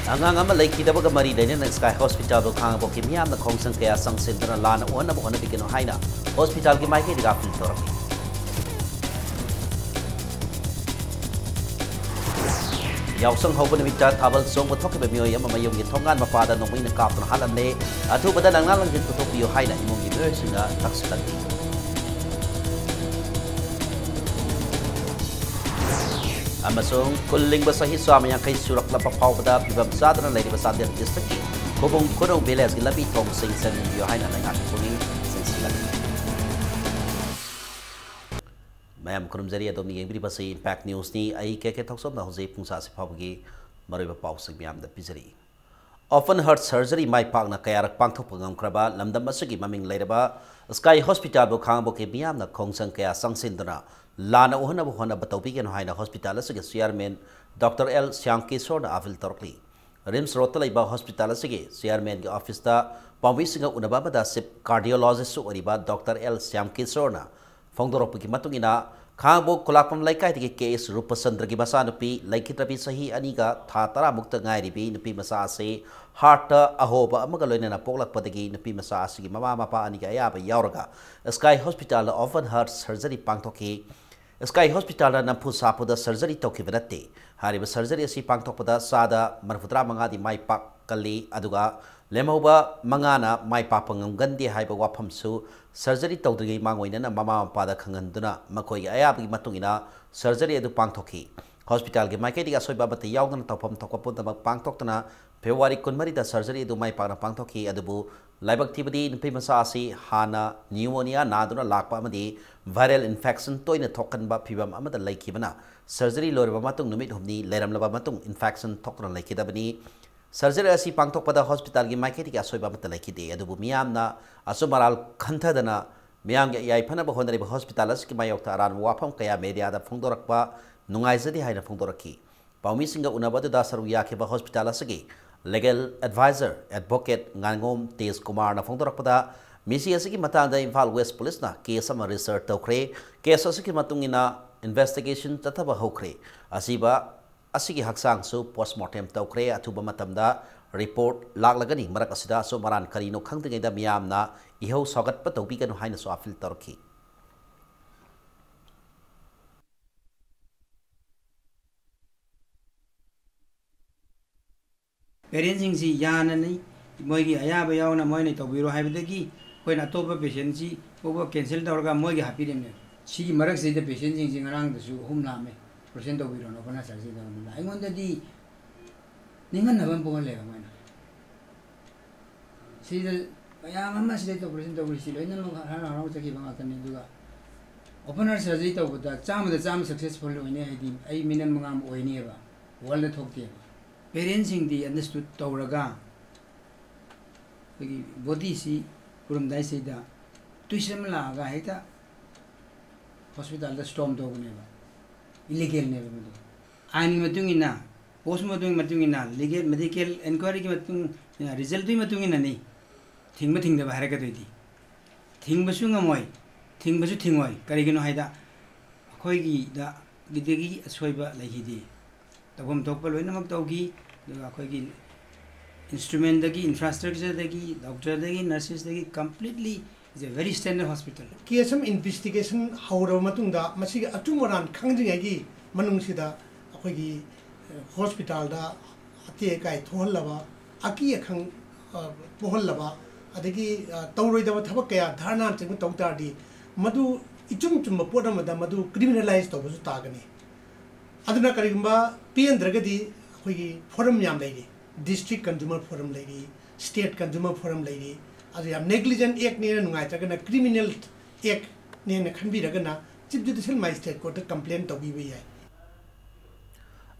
Angang ama laikidaba ka mari dahil na Sky Hospital do khang bo kimiyam na khongsang kaya sangsin na lan on na bo na bigino haina hospital ki mai ke diga filter yausang hawban mita tabal song bothok ke bemiyo yam mayong gi thongan mapada no mai na kap na halan le athu bada nang lang jin ko piyo haina imong gi mer singa taksilan amasong kulling basahi swami yang kai surak lapa pau pada pibam sadana lady basadir district kobong kodong beles gi labi tong sing sen yo haina na ngak puni sensilan mayam kurum jari atom ni bri basai impact news ni ai ke thoksom na hojei pungsa se phawgi maroi pau sing myam da pizari open heart surgery mai pak na kayarak pangthok pangam kraba lamdam asagi maming leiraba Sky Hospital bo khang bo ke myam na khongsang kaya sangsin dana Lana ohana bo hona bataupi ke no haina hospital asige chairman Dr. L Syankishore na avil torkli Rims rotalai ba hospital asige chairman ge office da pamwi singa unaba bada sip cardiologist su oriba Dr. L Syankishore na fongdorop ki matungina khang bo kulapam laikai ti case rupasandra gi basa nupi laikitrabi sahi ani ga tha tara mukta ngai ribi nupi masa ase heart ahoba amaga loina na poklak padagi nupi masa asigi mama mapa ani ga ya ba yauraga Sky Hospital often heart surgery pangthoki Sky Hospital na nampu sapuda surgery tokibinate hariba surgery asi pangthokpada sada marfutra manga di mai pak kali aduga lemauba mangana mai papangam gandi haiba waphamsu surgery tawdri mangoina na mama pada khanganduna makoi ayab gi matungina surgery adu pangthoki hospital ge mai ke diga soiba bate yaudana tawpham thokapun da pangthoktana February 13 da surgery adu mai pakna pangthoki adubu laibak thibadi nupi masa asi hana pneumonia naduna lakpa amadi viral infection toina thokanba phibam amada laikibana surgery lorba matung numit humni leramlaba matung infection thokna laikidabani surgery asi pangthokpada hospital gi maiketi ga soiba mata laikide adubu miyamna asumaral khanthadana miyam ge yai phana ba honari hospital as ki mayokta aran wafam kaya media da phongdorakpa nungaijadi haina phongdoraki paumi singa unabadu da saru yakeba hospital asagi legal advisor advocate ngangom tes kumar na phongdorakpada misi asigi matanda Imphal West Police na case ama research tawkhre case asigi matungina investigation tathaba hokre asiba asigi haksang su postmortem tawkhre athuba matamda report laglagani marak asida so maran karino khangdingai da miyamna ihau sagat pa tawbi kanu haina so afil tarki Parents si yana ni moi gi ayaba yauna moi ni tawbiro haibadagi koina topa patient si over cancel tawrga moi gi happy den si marak se de patient sing ngarang da su hum na me percent tawbiro no bana sa si da na ingon da di ningan na ban pon le mai na si de ayama ma si de to percent tawbiro si loina no ha ha ro chaki banga kan ni duga opener surgery tawbada cham successful loine ai di ai minam ngam oini ba world da thokte Parents di understood tawraga bagi body si kurum dai se da tuisam la ga heta hospital da storm do ne ba illegal ne ba do ani matung ina post ina legal medical inquiry ki matung result bi matung ina ni thing da bahar ka di thing ba su ngamoi thing ba su thingoi kari gino haida khoi gi da gidegi asoi ba lai hi di tabam tokpa loina mak tawgi akhoi instrument dagi infrastructure dagi doctor dagi nurses dagi completely is a very standard hospital KSM investigation hawra matungda masi atumoran khangjing agi manung sida akhoi hospital da ate kai thollaba aki khang pohollaba adagi tawroi da thabak kaya dharna ching tawtardi madu ichum podam da madu criminalize tawbu tagani aduna karigumba PNdragadi akhoi forum yam leiri district consumer forum leiri state consumer forum leiri adu yam negligent act ne nungai chagana criminal act ne na khanbi ragana chief judicial magistrate court complaint tobi bi yai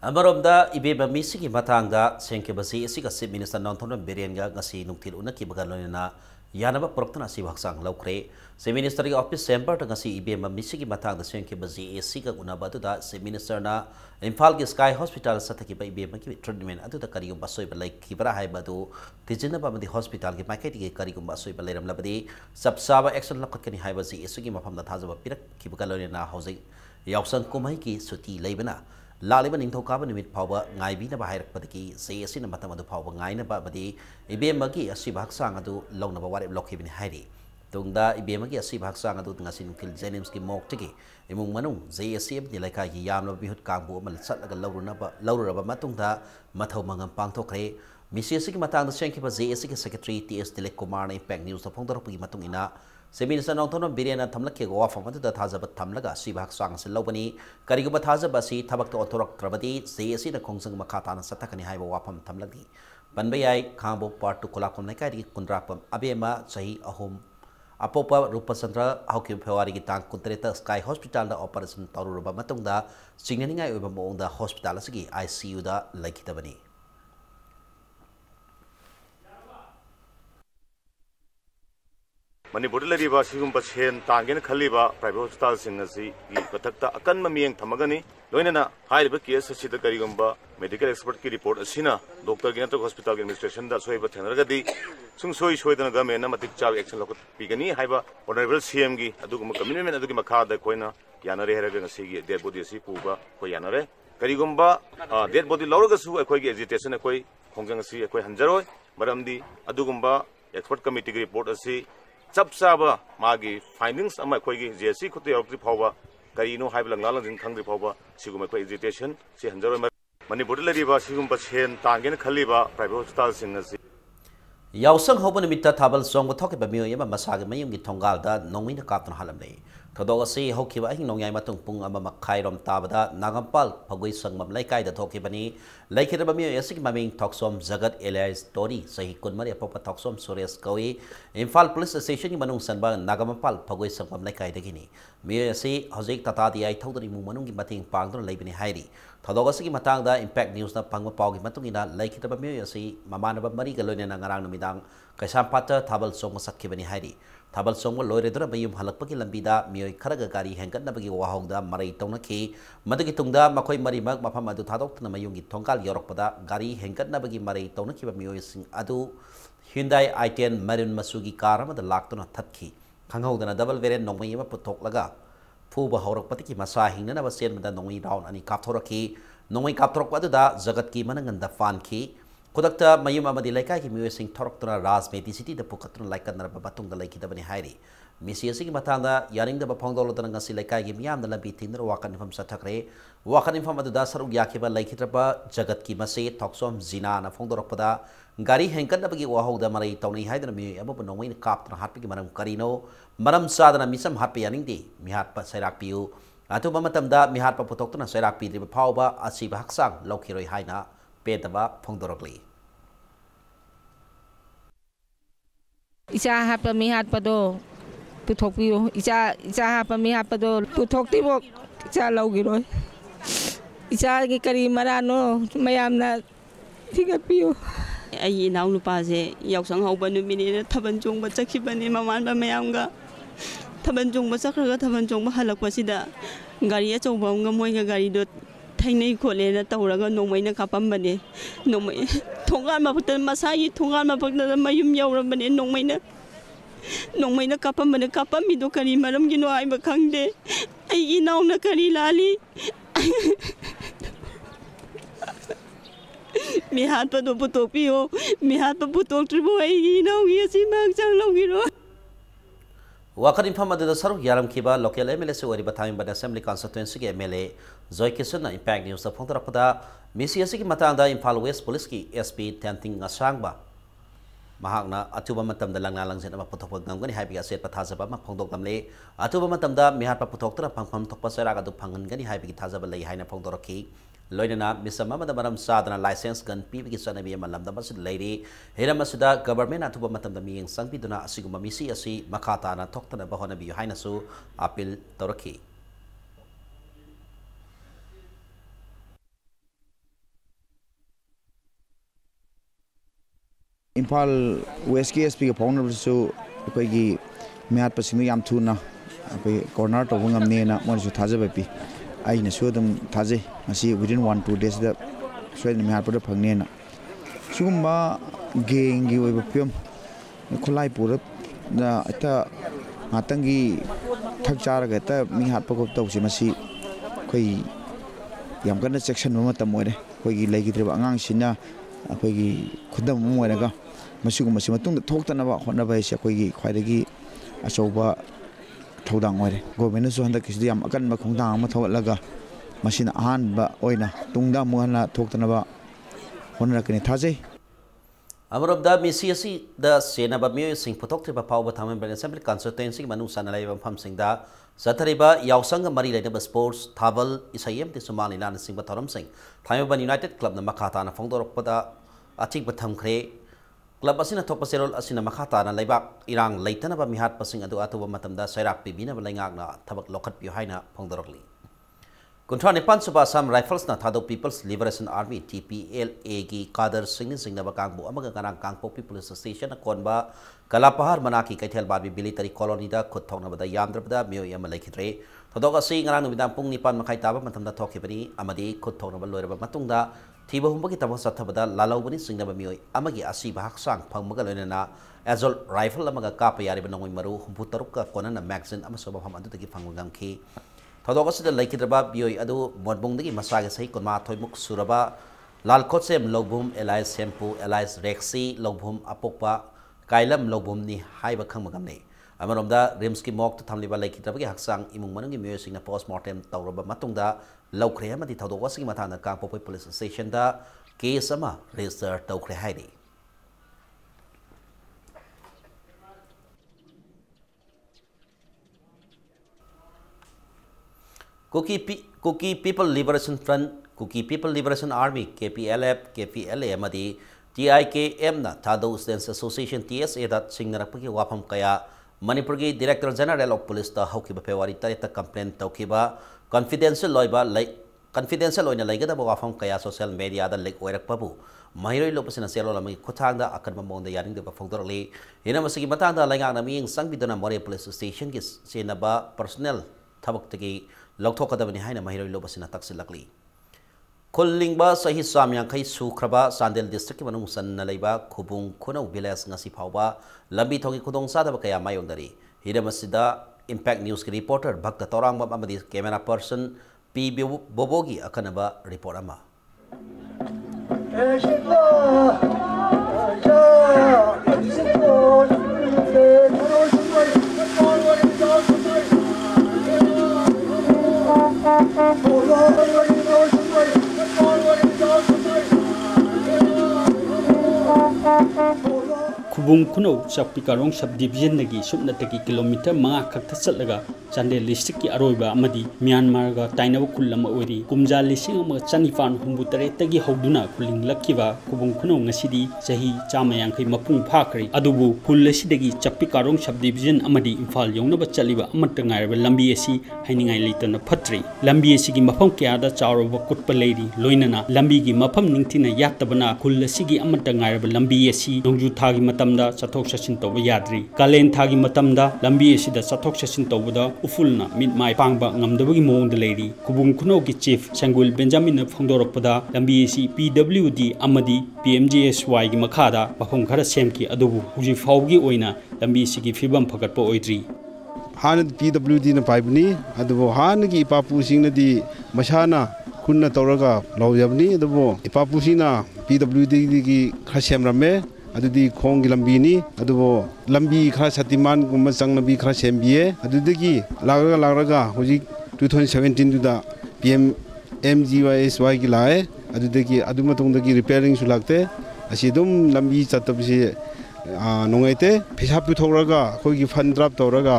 Amaromda ibeba misigi matangda senkebasi asiga chief minister Nonthon Berianga ngasi nungthil unaki bagalona yanaba proktana si baksang laukre chief minister gi office chamber ta ngasi ibeba misigi matangda senkebasi asiga unaba da chief minister na Imphal gi Sky Hospital sathaki ba ibeba ki treatment adu da karigum basoi ba like kibra haibadu tijina ba madi hospital gi market gi karigum basoi ba leram labadi sabsaba action lakkani haibasi isugi mafam da thajaba pirak kibagalona na hojai yausang kumai ki suti leibana लालिब निंथौकाब निमित फावबा ngaibinaba hairappadaki CSC na matam adu फावबा ngainaba badi ibemagi asiba haksang adu lawnaba warep lokhibini hairi tungda ibemagi asiba haksang adu ngasi nukil Jenims ki moktigi imung manung JSC ni laikai ki yamna bihut kangbu amal satlaga lawrunaba matungda mathau mangam pangthokre MCSC ki matang da sengkiba JSC ki secretary TS Dilek Kumar na impact news da phongdorapagi matung ina Seminsa nongtona birena thamlak ke gowa famatu da thajabat thamlaga sibak sang se lobani kariguba thajaba si thabak to otorak trabadi CSC na khongsang makhata na satakani haiba wafam thamlagi banbayai khangbo part to kolakom nakai ri kundrapam abema sahi ahom apopa rupasandra haukim February ki tang kuntreta Sky Hospital da operation taruba matungda singnaningai oba moongda hospital asigi ICU da laikhitabani Manipur lariba sigumba chen tangen khaliba private hospital singasi gi pathakta akan mamieng thamagani loinana hairiba case asida karigumba medical expert ki report asina doctor gi natok hospital administration da soiba thenaragadi sungsoi soidana ga mena matik chaw action lokot pigani haiba honorable CM gi aduguma commitment adugi makha da koina yanare heraga ngasi gi dead body asi puba ko yanare karigumba dead body lawraga su akoi gi agitation akoi khongjang asi akoi hanjaroi maramdi adugumba expert committee gi report asi chap saba magi findings ama khoi gi JSC khote yorkri phawa karino haibla ngalang jin khangri phawa sigum khoi agitation si hanjaro Manipur lariba sigum chen tangen khaliba private hospital singasi Yausang hoban mita thabal song thok ba mi yama masag mayum gi thongal da nongmin kapton halamle thodog asi hokiba hin nongyai matung pung ama makhai rom tabada nagampal phagoi sangmam laikai da thokibani laikhira ba mi yasik maming thoksom jagat Eli story sahi kunmari apopa thoksom Suresh kawi Imphal police station ni manung sanba nagampal phagoi sangmam laikai da gini mi yasi hojik tata di ai thodri mu manung gi mating pangdon laibini hairi thodog asi gi matang da impact news na pangma paw gi matung ina laikhira ba mi yasi mamanaba mari ga loine na ngarang numidang kaisam pata thabal song sakkibani hairi Thabal songwa loiredura bayum halakpaki lambida mioi kharaga gari hengatnabagi wahongda marai taunaki madagi tungda makhoi marimak mafam adu thadokna mayungi thongkal yorokpada gari hengatnabagi marai taunakiba mioi sing adu Hyundai i10 maroon masugi car amada laktuna thatki khanghaudana double variant nongmai ama putoklaga phuba horakpati ki masa hingnaba senmada nongmai round ani kapthoraki nongmai kapthorokpa adu da jagat ki mananganda fanki Kudakta mayum amadi laikai ki miwesing thoroktuna Rajmeti city da pukatuna laikadna batung da laikidabani hairi MCSC ki matanda yaring da bapongdolodana ngasi laikai ki miyam da lambi tindra wakan infam sathakre wakan infam adu da saruk yakiba laikhitraba jagat ki mase thoksom zina na phongdorokpada gari henkadna bagi wahogda marai tawnai haidana mi abu nongwai kaptna hatpi ki maram karino maram sadana misam hatpi yaning di mihat pa sairak piu atu bamatamda mihat pa putoktuna sairak pi driba phawba asiba haksang lokhiroi haina pedaba phongdorokli Isa hapa mi hapa do puthok piu isa hapa mi hapa do puthok ti bok isa laugi roi isa ki kari marano mayamna thigat piu ai naw nupa se yausang hauba nu mini thaban chung ba chakhibani maman ba mayamga thaban chung ba chakhraga thaban chung ba halakpa sida gari achauba ngamoi ga gari do thainai khole na tawraga nongmai na kapam bane nongmai thongal ma phakta masai thongal ma phakta mayum yawra bane nongmai na kapam bane kapam mi do kari maram gi no ai ba khangde ai gi naw na kari lali mi hat pa do putok pio mi hat pa putok tribo ai gi naw gi si mag chang lo gi ro Wakan infam adu da saruk yaram kiba local MLA se wari bathami bada assembly constituency ke MLA Joy Kisan na impact news da phongtarapada MCSC ki matangda Imphal West Police ki SP Tenting Ngasangba mahakna atuba matamda langna langzen ama puthok ngamgani haibiga set pathajaba ma phongdok lamle atuba matamda mihat pa puthok tra phangpham thokpa seraga du phangangani haibigi thajaba lei haina phongdoraki loinana misama madam maram sadana license gun pibigi sanabi malamda masid leiri heramasida government atuba matamda miyeng sangpiduna asiguma misi asi makata na thoktana bahona bi haina su appeal toraki Imphal West ki SP ke phone su koi gi miat pasinu yam thuna koi corner to ngamne na mon su thajabe pi ai na su dum thaje masi within 1-2 days da so ni miat pa phangne na sugumba geng gi oi pyom khulai pura na ata ngatangi thak char ga ta mi hat pa ko to si masi koi yam kana section ma matam moire koi gi legidreba angang sina koi gi khudam moire ga masigu masi matung thoktana ba honna ba se koi gi khwaidagi achoba thodang moire government so handa kisdi yam akan ma khongdang ma thawlaga masina ahan ba oina tungda muhana thoktana ba honna kini thajai Amarabda misi asi da sena ba mio sing putok triba pau ba thamen ben assembly consultancy manu sana lai bam pham sing da sathariba yausang mari lai ba sports thabal isayem te sumali nan sing ba thoram sing thaiban united club na makhata na phongdorok pada achik ba tham khre club asina thok paserol asina makhata na laibak irang leitana ba mihat pasing adu atu ba matam da sairak pibina ba laingak na thabak lokhat pi haina phongdorok li Kuntra Nipan Suba Sam Rifles na Thado People's Liberation Army TPLA ki Kader Singh Singh na Bakangbu amaga kanang Kangpo Police Station na konba Kalapahar manaki Kaithel Babi Military Colony da Kuthong na bada Yamdrabda Mio Yama Laikhitre Thadog asi ngarang numidang pung Nipan makai taba matam da thokibani amadi Kuthong na baloiraba matungda thiba humba ki tabang sathabada lalawbani Singh na ba Mio amagi asi bahaksang phangmaga loinana Azol Rifle amaga kapa yari ba nongoi maru humpu taruk ka konan na magazine amasoba pham adu tagi phangwangam Thadog asida laikhidraba bioi adu modbongdagi masaga sahi konma thoimuk suraba lalkhotsem logbum Elias Sempu Elias Rexi logbum apokpa kailam logbum ni haiba khangmagamne amaromda rimski mok thamliba laikhidrabagi haksang imung manungi mio singna postmortem tawraba matungda laukhre amadi thadog asigi mathana Kangpo police station da case ama register tawkhre haidi Kuki People Liberation Front, Kuki People Liberation Army, KPLF, KPLA, Amadi, TIKM na Thado Students Association TSA that Singnarapaki Wapam Kaya, Manipur Director General of Police da Haukiba Pewari Tarita complaint Taukiba, confidential loiba like confidential oina laigada wafam kaya social media da like oirak pabu. Mahiroi lopasina selo lami kuthangda akan mamonda yaring de bafogdorli. Ina masigi matangda laingang na miying sangbidona Manipur Police Station gis sinaba personnel thabak tagi Lokthokadabani haina mahiroi lopasina taksilakli. Kullingba sahi samyang kai sukraba Sandel district manung sanna leiba khubung khunau village ngasi phawba lambi thogi khudong sadaba kaya mayongdari. Hida masida Impact News ki reporter Bhakta Torang bam amadi camera person P Bobogi akanaba report ama. Kubung kuno sakpi karong subdivision nagi subnatagi kilometer mga kaktasalaga Chandel district ki aroiba amadi Myanmar ga tainawa kullama oiri kumja lising ama chanifan humbutare tagi hauduna kuling lakkiba kubung kuno ngasidi sahi chamayang kai mapung phakri adubu pullasidagi chappi karong subdivision amadi Imphal yongnaba chaliba amatta ngairaba lambi asi hainingai leitana phatri lambi asi gi mafam kyada chawroba kutpa leiri loinana lambi gi mafam ningtina yatabana pullasigi amatta ngairaba lambi asi nongju thagi matamda chathok chachin toba yadri kalen thagi matamda lambi asi da chathok chachin tobada ufulna mit mai pangba ngamdabagi mongda leiri kubung kuno ki chief Sangul Benjamin phongdorokpada lambi asi PWD amadi PMGSY gi makhada mafam khara semki adubu huji fawgi oina lambi asi gi fibam phagatpa oidri Han PWD na paibni adubo han gi ipapu singna di masana kunna tawraga lawjabni adubo ipapu sina PWD gi khasem ramme adudi khong gi lambi ni adubo lambi khara satiman gumma changnabi khara sembiye adudagi lagraga hoji 2017 duda PM MGYSY gi lae adudagi adumatongdagi repairing sulakte asidum lambi chatabsi nongaite phisa puthoraga khoi gi fund drop tawraga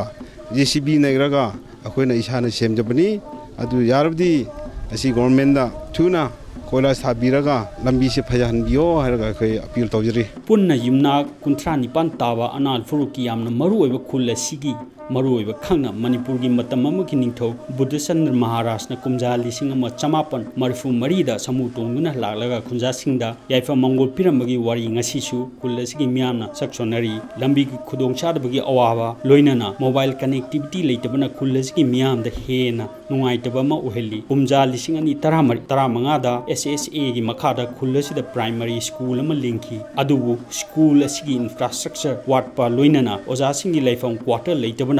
JCB nairaga akoina isana semjabani adu yarabdi asi government da thuna koila sabiraga lambi se phajahanbiyo haraga kai appeal tawjari punna yimna kunthra nipan tawa anal furuki yamna maru oiba khul asigi maru oiba khangna Manipur gi matam amaki ningtho Buddhisandra Maharaj na kumja lising ama chamapan marifu marida samu tongduna laklaga khunja singda yaifa mangol pirambagi wari ngasisu khul asigi miyamna sakchonari lambi gi khudong chadbagi awaba loinana mobile connectivity leitabana khul asigi miyamda hena nungaitaba ma uhelli kumja lising ani 13 da SSA gi makhada khul asida primary school ama linki adubu school asigi infrastructure watpa loinana oja singi laifam quarter leitabana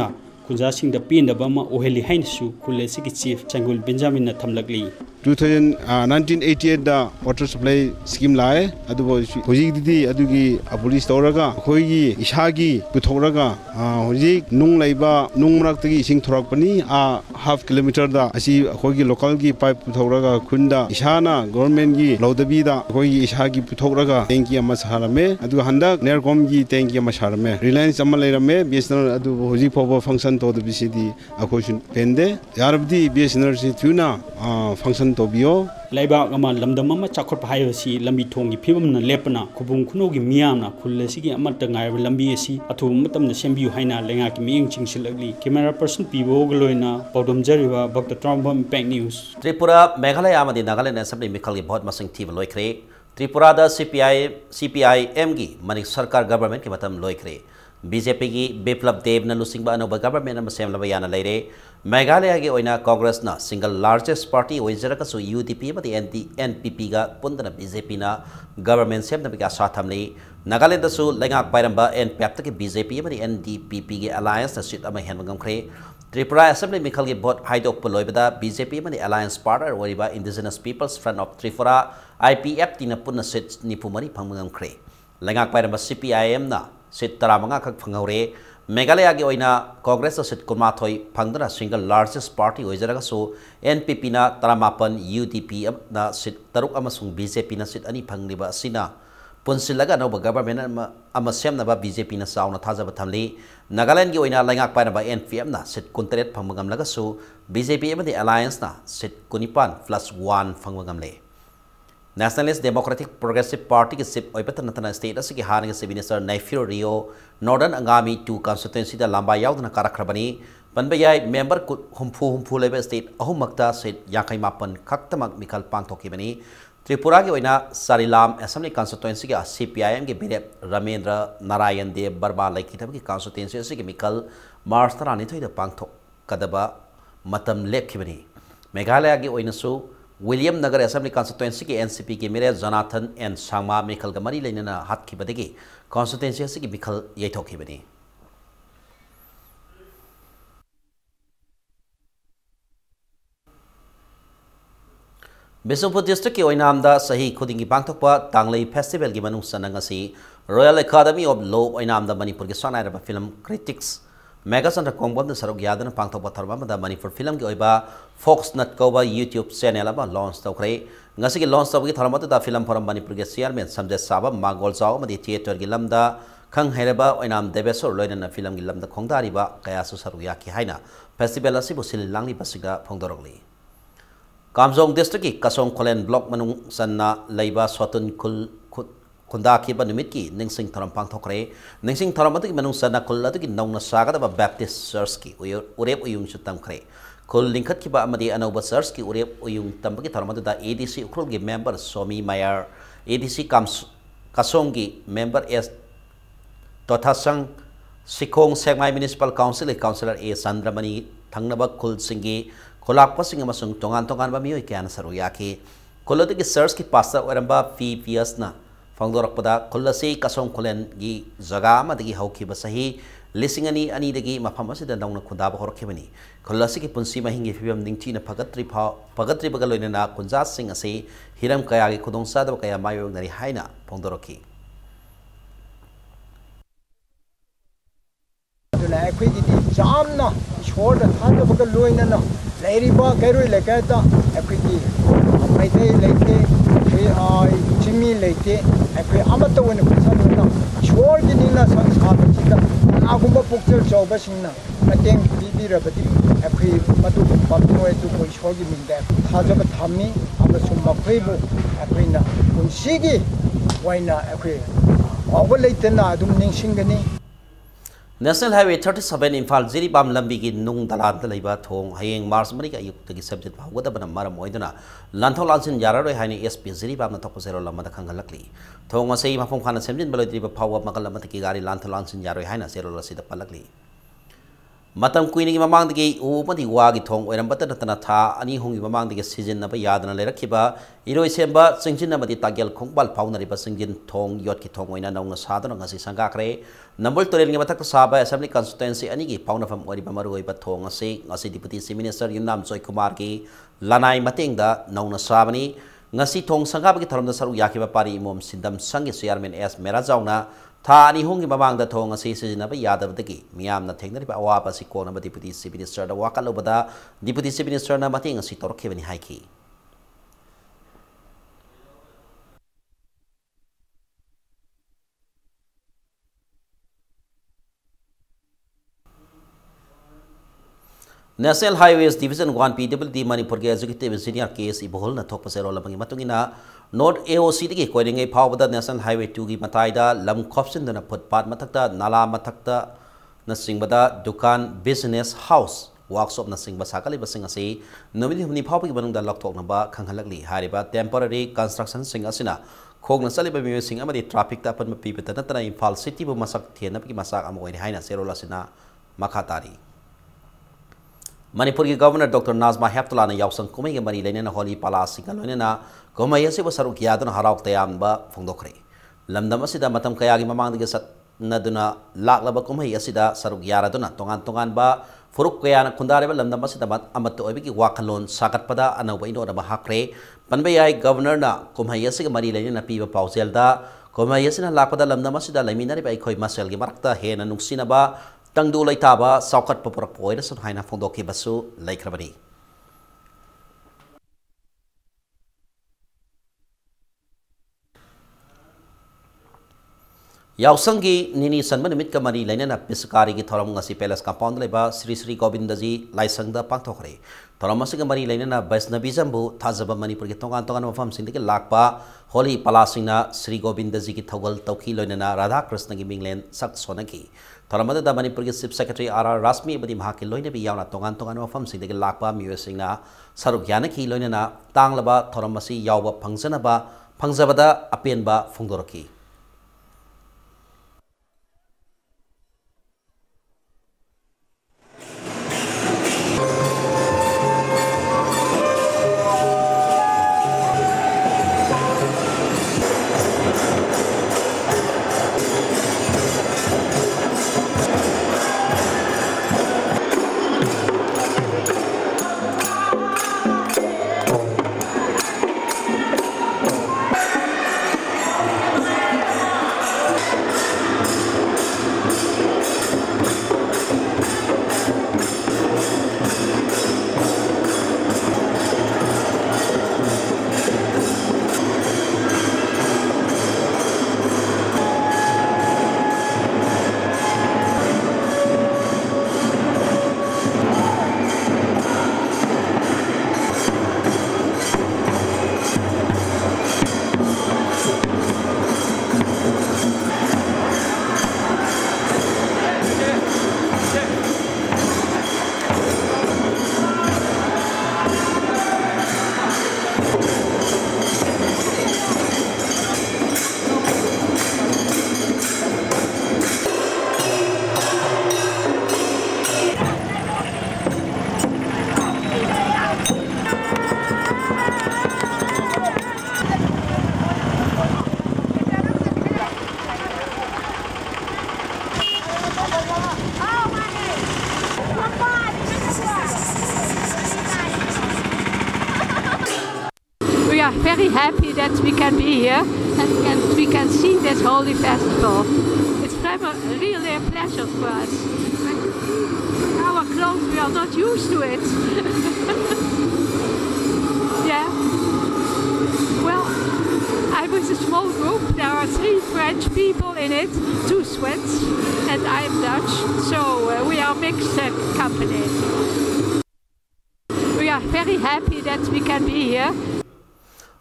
kunja singda pindaba ma oheli hainsu khul asigi chief Sangul Benjamin na thamlakli 1988 da water supply scheme lae adubo hojik didi adugi police toraga khoigi ishagi puthoraga hojik nung laiba nung marak tagi ising thorakpani a half kilometer da asi khoigi local gi pipe puthoraga khunda ishana government gi laudabi da khoigi ishagi puthoraga tanki ama sarame adu handak nercom gi tanki ama sarame reliance ama lairame bsnl adu hojik phobo function to the bcd akhoshun pende yarabdi bsnl si tuna function tobio laiba ama lamdam ama chakhot phayo si lambi thongi phibam na lepna khubung khuno gi miyam na khulle si gi amata ngai lambi si athu matam na sembiu haina lenga ki miyeng chingsilagli camera person pibo gloina podom jariwa bakta trombom impact news Tripura Meghalaya amadi Nagaland assembly mikhal gi bhot masing thiba loikre Tripura da CPIM gi manik sarkar government ki matam loikre BJP gi Biplab Dev na lusingba anoba government na masem laba yana leire Meghalaya gi oina Congress na single largest party oizaraka su UDP amadi NPP ga pundana BJP na government sem na biga sathamli Nagaland da su lengak pairamba NPP ta ki BJP amadi NDPP gi alliance na sit ama henmangam khre Tripura assembly mikhal gi vote haidok poloibada BJP amadi alliance partner oriba Indigenous Peoples Front of Tripura IPF tina punna sit nipumani phangmangam khre lengak pairamba CPIM na sit taramanga khak phanghaure Meghalaya gi oina Congress sit kumathoi phangdana single largest party oizaraga so NPP na taramapan UDP na sit taruk amasung BJP na sit ani phangniba asina punsilaga no government ama semna ba BJP na sauna thajaba thamli Nagaland gi oina lengak paina ba NPM na sit kunteret phangmagam laga so BJP amadi alliance na sit kunipan +1 phangmagam le Nationalist Democratic Progressive Party ki sip oibatan natana state asigi haning se minister Naifir Rio Northern Angami 2 constituency da lamba yaudna karakhrabani panbayai member humfu lebe state ahumakta sit yakai mapan khaktamak mikal pangthokibani Tripura gi oina Sarilam Assembly constituency ga CPIM gi bire Ramendra Narayan Dev Barba laikitab gi constituency asigi mikal March 12 da pangthok kadaba matam lekhibani Meghalaya gi oina su William Nagar Assembly constituency ki NCP ki mere Jonathan and Sangma Mikhal ga mari leinana hat ki badegi constituency asigi Mikhal yaithokhi bani Bisupur district ki oinamda sahi khudingi pangthokpa tanglei festival gi manung sanang asi Royal Academy of Law oinamda Manipur gi sanairaba film critics Megasandra Kongbom da sarok yadana pangthokpa tharma da Manipur film gi oiba Fox Nut Koba YouTube channel aba launch tawkre ngasi gi launch tawgi tharma da film forum Manipur gi chairman Samjay Saba Magol Chau madi theater gi lamda khang hereba oinam Devesor loinana film gi lamda khongdari ba kaya su sarok yaki haina festival asi bu sil langli basiga phongdorokli Kamjong district ki Kasong Kholen block manung sanna leiba Swatun Khunda ki ba numit ki ningsing tharam pangthokre ningsing tharam atu ki manung sanna khul atu ki nongna saga da Baptist church ki urep uyung chutam khre khul lingkhat ki ba amadi anoba church ki urep uyung tam ki tharam atu da ADC ukrul gi member Somi Mayar ADC Kasong gi member S Tothasang Sikong Segmai Municipal Council Councillor A Sandramani thangnaba khul singi Kolak pasing amasung tongan ba miyoy kaya nasaru yaki kolodi ki church ki pastor oramba PPS na fangdorak pada kolasi Kasong Kholen gi jaga ma dagi hauki basahi lisingani ani dagi mafam asida nauna khundaba horkhibani kolasi ki punsi mahingi fibam ningchi na pagatri bagaloina na kunjat sing ase hiram kaya gi khudongsa da kaya mayo nari haina fangdoraki jamna shorda thanda baga loina na lairiba gairoi lekata akhigi maithei leite chimi leite akhi amata wona phasana shor ginina sanskhaba chida agumba pokchel chawba singna mateng bibi rabadi akhi matu pamoi tu koi shogi minda thajaba thammi amasum makhaibu akhina punsigi waina akhi awaleitena adum ningsingani National Highway 37 Imphal Jiribam lambi gi nung dalan da leiba thong hayeng March mari ga ayuk gi subject hawada bana maram oiduna lanthol lansin yararoi haini SP Jiribam na thopusero lamada khangalakli thong asei mafom khana semjin baloi driba phawa magal lamata ki gari lanthol lansin yaroi haina zero rasida palakli Matam kuini mamang digi u mati wagi thong oirambata natana tha ani hongi mamang digi season naba yadana lerakhiba iroi semba singjin namadi tagel khongbal phaunari ba singjin thong yot ki thong oina nauna sadana ngasi sangakre nambol torel ngi batak saba assembly constituency ani gi phaunafam ori ba maru oiba thong ngasi deputy chief minister yunam joy kumar ki lanai matengda nauna sabani ngasi thong sangaba gi tharamda saru yakiba pari imom sindam sangi chairman s merajauna tha ani hongi mamang da thong asi sijinaba yadabdagi miyamna thengnariba awaba si konaba deputy chief minister da wakalobada deputy chief minister na mating asi torkhebani haiki National Highways Division 1 PWD Manipur ke executive engineer case ibohol na thok pasero labangi matungina North AOC digi koiringai phawbada National Highway 2 gi mataida lam khopsin dana footpath mathakta nala mathakta na singbada dukan business house workshop na singba sakali basing asi nomini humni phawbi banungda lokthok na ba khanghalakli hariba temporary construction sing asina khogna saliba mi sing amadi traffic ta pan mapi betana tana Imphal city bu masak thena ki masak amoini haina serola sina makhatari Manipur ki Governor Dr. Nazma Heptula na yausang kumai ke mari lainena holi pala singa loinena kumai ase ba saruk yaduna harauk tayam ba phongdokre lamdam asida matam kaya gi mamang dige sat naduna laklaba kumai asida saruk yaraduna tongan ba furuk kaya na khundare ba lamdam asida amat oibi ki wakalon sakat pada anawa ino na bahakre panbayai Governor na kumai ase ke mari lainena pi ba pauselda kumai ase na lakpada lamdam asida laiminari ba ikhoi masel gi marakta he na nungsina ba Tangdu laitaba saukat papurak poida sun haina phongdoki basu laikhrabani Yausangi nini sanma nimit ka mari lainana pisakari ki thoram ngasi palace compound leba Sri Sri Govindaji laisangda pangthokre thoram asiga mari lainana Vaisnavism bu thajaba Manipur ki tongan mafam sindiki lakpa holi palasingna Sri Govindaji ki thogal tauki loinana Radha Krishna ki minglen sak sonaki thoramada da Manipur ki Chief Secretary R.R. Rasmi badi mahaki loina bi yauna tongan mafam sindiki lakpa miyosingna sarugyana ki loinana tanglaba thoramasi yawba phangjabada apenba phongdoraki We are very happy that we can be here and we can see this holy festival. It's really a pleasure for us. Our clothes, we are not used to it. Yeah. Well, I'm with a small group. There are 3 French people in it, 2 Swedes, and I'm Dutch. So we are mixed company. We are very happy that we can be here.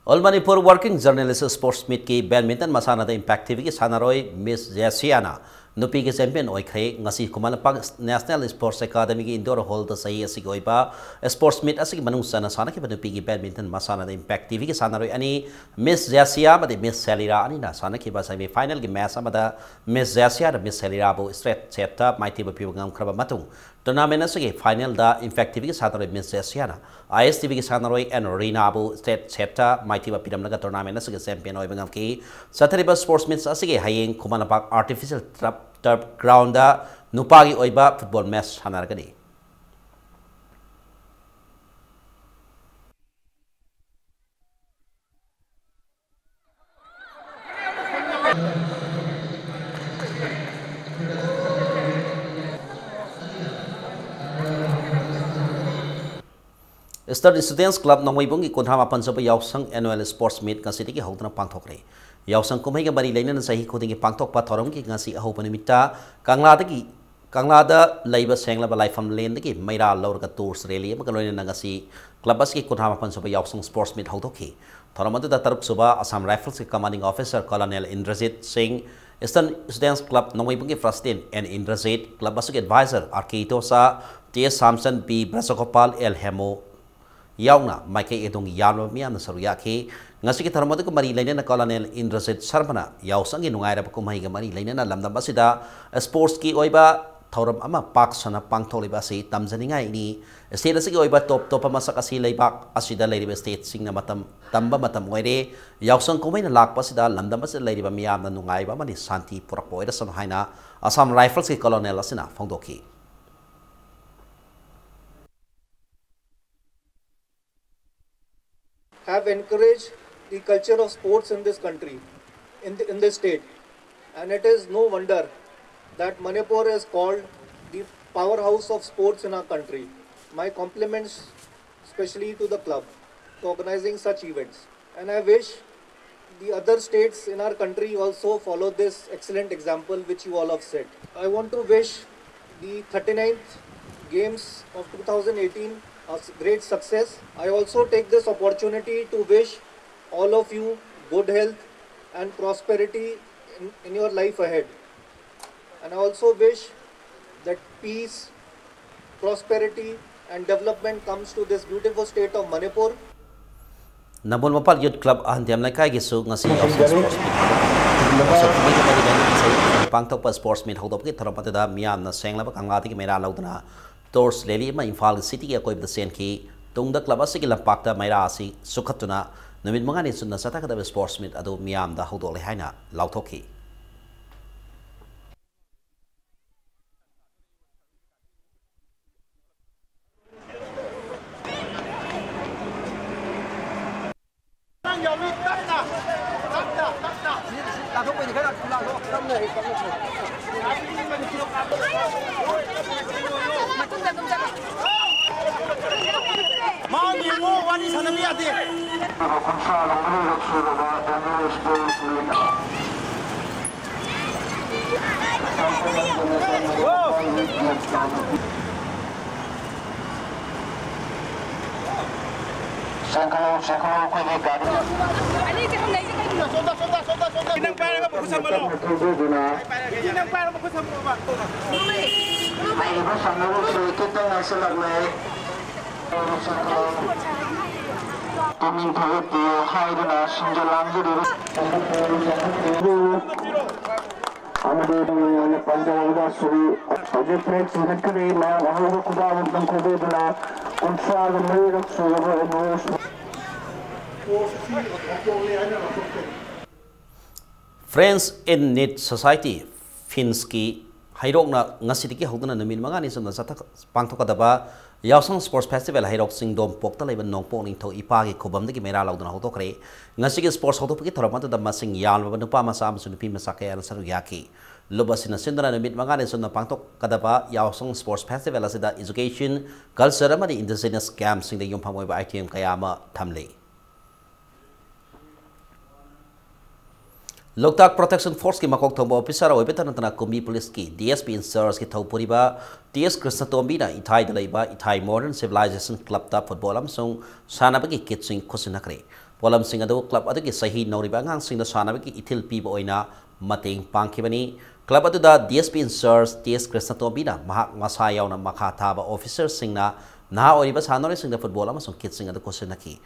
All Manipur Working Journalist Sports Meet ki badminton masana da Impact TV ki sanaroi Miss Jasiana nupi ki champion oikhe ngasi Kumalapang National Sports Academy ki indoor hall da sahi asi goiba sports meet asi manung sana sana ki nupi ki badminton masana da Impact TV ki sanaroi ani Miss Jasia bade Miss Salira ani na sana ki ba semi final ki match amada Miss Jasia da Miss Salira bo straight set up mighty ba piwangam kraba matung tournament असगे final दा Impact TV के साथ miss एशियाना ISTV के साथ N Rina अबु state सेप्टा माइथीबा पिरमलगा टूर्नामेंट असगे चैंपियन ओइबंगम की सथरिबा स्पोर्ट्स मीट्स असगे हयेंग खुमानपाक आर्टिफिशियल टर्फ ग्राउंड दा नुपागी ओइबा फुटबॉल मैच सानारगनी Star Students Club Nongwei की कोन्हा मापन सब यावसंग एनुअल स्पोर्ट्स मीट ngasi की हौदना पांगथोकरे यावसंग कुमई के बरी लेनन सही खुदिंग पांगथोकपा थोरम की ngasi अहोप निमित्ता कांगलादा लैब सेंगलब लाइफम लेन की मैरा लौरगा टूर्स रैली मगलोइन ngasi क्लबस की कोन्हा मापन सब यावसंग स्पोर्ट्स मीट हौदोखी थोरम अदुदा तरुक सुबा असम राइफल्स के commanding officer colonel Indrajit Singh Eastern Students Club Nongwei President and Indrajit Club Advisor Arkitosa T. Samson B. Brasokopal El Hemo यावना माइके एदोंग यानो मियाम सरुयाखी ngasi ki tharmod ko mari lainena Colonel Indrajit Sharma यावसंगी नुंगाइरब कुमई के मरी लाइनना लमदम असिदा स्पोर्ट्स की ओइबा थौरम अमा पाक सना पांगथोलिबा सि तमजनिंगाइ नि स्टेट असि की ओइबा टॉप टॉप मसक असि लैबाक असिदा लैरिबा स्टेट सिंगना मतम तंबा मतम ओइरे यावसंग कुमैना लाकपा सिदा लमदम असिदा लैरिबा मियामना नुंगाइबा मनि शांति पुरक ओइरा सम हाइना असम राइफल्स की कॉलोनल असिना फोंदोखी have encouraged the culture of sports in this country, in this state, and it is no wonder that Manipur is called the powerhouse of sports in our country. My compliments especially to the club for organizing such events, and I wish the other states in our country also follow this excellent example which you all have set. I want to wish the 39th Games of 2018 a great success. I also take this opportunity to wish all of you good health and prosperity in your life ahead. And I also wish that peace, prosperity and development comes to this beautiful state of Manipur. Nabol Mapal Youth Club Andiam Laikai Gisu ngasi sports meet. Pangtok pa sports meet hodop ki tharapate da miam na senglaba kanglati ki mera laudana Tours Lely ma Imphal City ki koib da sen ki tungda club asi ki lampakta maira asi sukhatuna numit mangani sunna satakada sports meet adu miam da hodole haina lauthoki Friends in Need Society Finsky Hairokna Nasidiki Hodana Namin Mangani Suna Satak Pantokadaba Yausang Sports Festival Hairok Sing Dom Pokta Leban Nong Pong to Ipagi Kobam the Mera Laudana Hotokre Nasiki Sports Hotoki Toramata the Masing Yan Vanupama Sam Sunupi Masake and Saruyaki Lubasina Sindra Namit Mangani Suna Pantok Kadaba Yausang Sports Festival Asida Education Culture Ramadi Indigenous Camps in the Yumpamo by ITM Kayama Tamle Loktak Protection Force की मकोक थोंबो officer ओइबेता नतना कुंबी police की DSP incharge की थौपुरिबा TS Krishna तोंबीना इथाई दलैबा इथाई मॉडर्न सिविलाइजेशन क्लब ता फुटबॉल अमसों सानाबगी किटसिंग खुसिनखरे पोलम सिंह अदो क्लब अदुगी सही नौरिबा अंगांग सिंह सानाबगी इथिल पीबो ओइना मतेंग पांखिबनी क्लब अदुदा DSP इंचार्ज TS कृष्ण तोंबीना महाक मसा यावना मखा थाबा ऑफिसर सिंहना नहा ओरिबा सानोरे सिंह फुटबॉल अमसों किटसिंग अदो खुसिनखी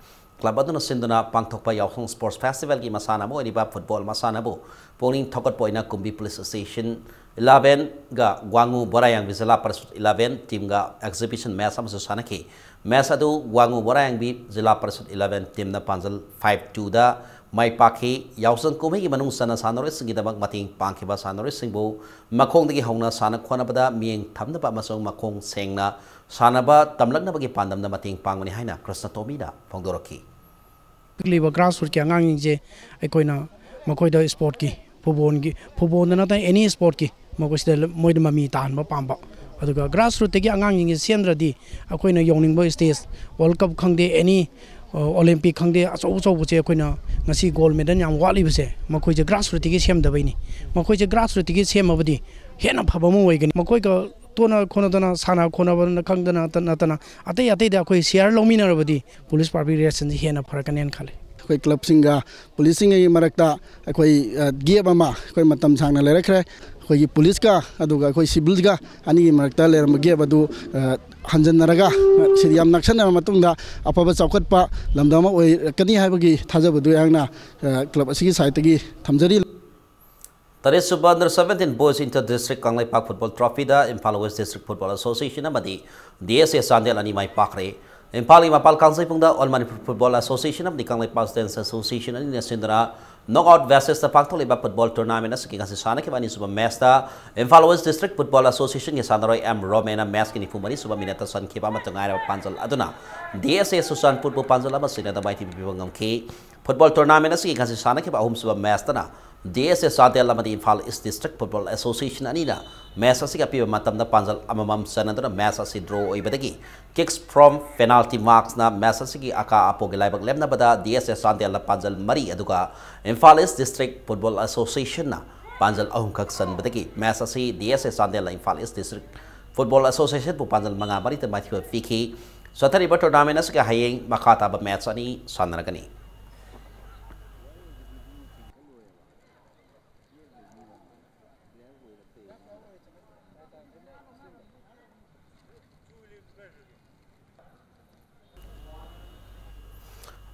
Club aduna sinduna pangthokpa Yausang Sports Festival ki masana mo iriba football masana bo polling thokot poina Kumbi Police Station 11 ga Gwangu Borayang Vizela Parasut 11 team ga exhibition match am sanaki match adu Gwangu Borayang bi Zila Parasut 11 team na panjal 5-2 da mai pakhi yausang kumai gi manung sana sanore singi dabak mating pangki ba sanore singbo makong dagi hongna sana khona bada mieng thamna ba masong makong sengna sana ba tamlak na bagi pandam na mating pangmani haina Krishna Tomida phongdoroki liba grassroots ki angang je akoina makoi da sport ki football na ta any sport ki makoi sida moi da mami tan ba pamba aduga grassroots ki angang ngi sendra di akoina yoning ba stage world cup khangde any Olympic khangde achau bu che akoina ngasi gold medal yam wali bse makoi je grassroots ki sem da baini makoi je grassroots ki sem abadi hena phaba mo wegani makoi ka tona khona dana sana khona ban khangdana tana atai da koi share lomina rabadi police party reaction hena pharakan khale koi club singa policing ai marakta koi game ama koi matam sangna lerakre koi police ka aduga koi civil ga ani marakta leram game adu hanjan naraga sidiam naksana matungda apaba chawkat pa lamdama oi kani haibagi thajabadu yangna club asigi site gi thamjari Taris Suba under 17 boys inter district Kanglai Park football trophy da Impala West District Football Association amadi DSA Sandel ani mai pakre Impala Mapal Kansai pungda All Manipur Football Association amdi Kanglai Park Dance Association ani nasindra knockout versus the Paktoli football tournament as kingasi sana ke bani suba match da Impala West District Football Association ke sanaroi M Romena match kini fumani suba minata san ke ba matangai panjal aduna DSA Susan football panjal ama sina da bai TV bangam ke football tournament as kingasi sana ke ba home suba match da DSA Sadel Amadi Impala East District Football Association Anina match asika piba matam na panjal amamam sanaduna match asi draw ibadagi kicks from penalty marks na match asiki aka apo gilaibak lemna bada DSA Sadel panjal mari aduga Impala East District Football Association na panjal ahungkak san badagi match asi DSA Sadel Impala East District Football Association pu panjal manga mari temati fiki sotari ba tournament asika hayeng makata ba match ani sanaragani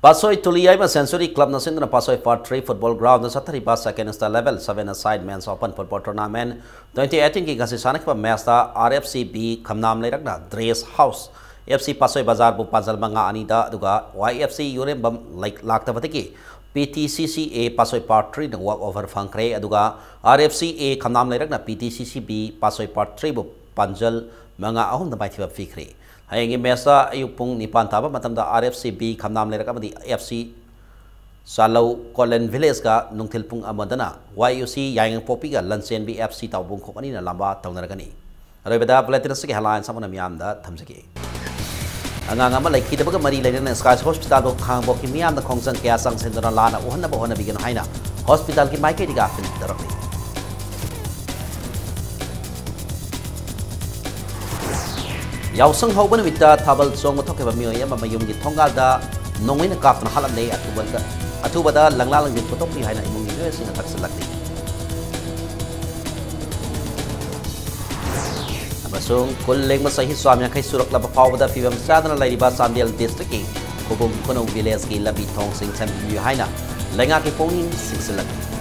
Pasoi Tuliyai Sensory Club Nasindra Pasoi Part 3 Football Ground the Satari Bas second star level 7 aside men's open football tournament 2018 ki gasi sanak pa match da RFCB Khamnam Lerakna Dress House FC Pasoi Bazar bu Panjal Manga Anida duga YFC Urembam like Lakta Batiki PTCCA Pasoi Part 3 ng walk over Fangkre aduga RFCA Khamnam Lerakna PTCCB Pasoi Part 3 bu Panjal Manga ahum na baithiba fikri Hayang mesa ayupung ni pantaba matamda RFCB Khamnam lerakam di FC Salau Kolen Village ka nung tilpung amadana YUC yang popi ka Lansen B FC taubung ko kanina lamba taunaragani Arabada Platinum sige halayan sa mga miyamda thamsige Anganga malay kita baga mari lay na Sky Hospital do khangbo ki miyamda khongsan kaya sang sendra lana uhan na bohon na bigyan hayna hospital ki maike diga fin darakli Yausang hauban wita tabal song motok ba miyo yama mayum gi thongal da nongwin kap na halam nei atubada langlalang din potok ni haina imong gi sina taksalakni amasung kulleng masahi swamya kai surak laba pawda fibam sadana laiba Sandel district ki kubum kono village ki labi thong sing sam yu haina lenga ki pongin siksalakni